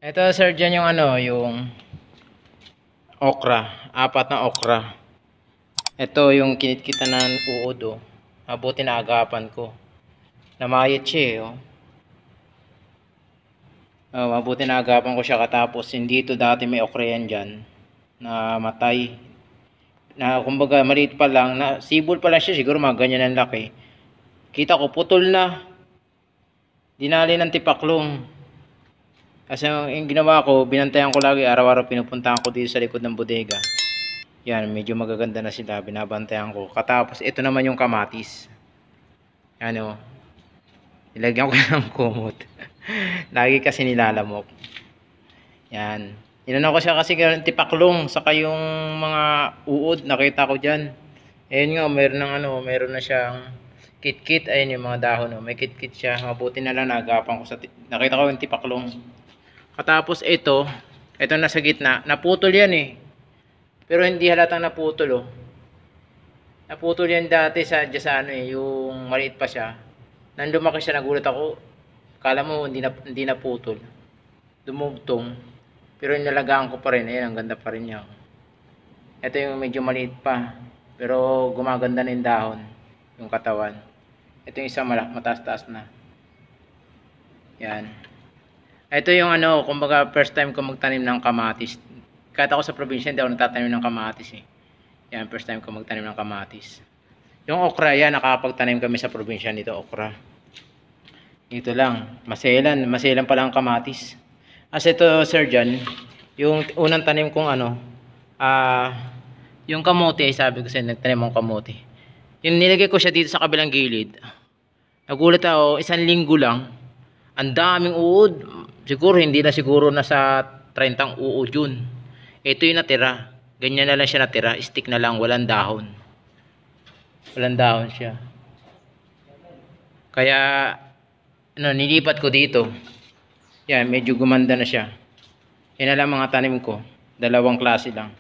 Ito sir dyan yung ano, yung okra. Apat na okra. Ito yung kinit-kita ng uod oh. Mabuti na agapan ko. Namayat siya eh oh. Mabuti na agapan ko siya katapos hindi ito dati may okra yan dyan. Na matay. Na kumbaga maliit pa lang. Na, sibol pa lang siya siguro mga ganyan ang laki. Kita ko putol na. Dinali ng tipaklong. Kasi yung ginawa ko, binantayan ko lagi, araw-araw pinupuntahan ko dito sa likod ng bodega. Yan, medyo magaganda na sila, binabantayan ko. Katapos, ito naman yung kamatis. Ano, nilagyan ko ng kumot. Lagi kasi nilalamok. Yan. Inano ko siya kasi tipaklong, saka yung mga uod, nakita ko dyan. Ayun nga, meron na siyang kit-kit. Ayun yung mga dahon, may kit-kit siya. Mabuti na lang nagapan ko sa, nakita ko yung tipaklong. Katapos ito nasa gitna, naputol yan eh. Pero hindi halatang naputol oh. Naputol yan dati sa ano eh, yung maliit pa siya. Nang lumaki siya, nagulat ako. Kala mo hindi naputol. Dumugtong. Pero inalagaan ko pa rin, ayun, ang ganda pa rin niya. Ito yung medyo maliit pa. Pero gumaganda na yung dahon, yung katawan. Ito yung isa mataas-taas na. Yan. Ito yung ano, kumbaga first time ko magtanim ng kamatis. Kahit ako sa probinsya, hindi ako nagtatanim ng kamatis eh. Yan, first time ko magtanim ng kamatis. Yung okra, yan, nakakapagtanim kami sa probinsya nito, okra. Ito lang, maselan pa lang kamatis. As ito, sir, dyan, yung unang tanim kong ano, yung kamote, sabi ko sa'yo, nagtanim akong kamote. Yung nilagay ko siya dito sa kabilang gilid. Nagulat ako, 1 linggo lang, ang daming uod. Siguro hindi na siguro nasa 30 uod yun. Ito yung natira. Ganyan na lang siya natira. Stick na lang. Walang dahon. Walang dahon siya. Kaya nilipat ko dito. Yan. Medyo gumanda na siya. Yan na lang mga tanim ko. 2 klase lang.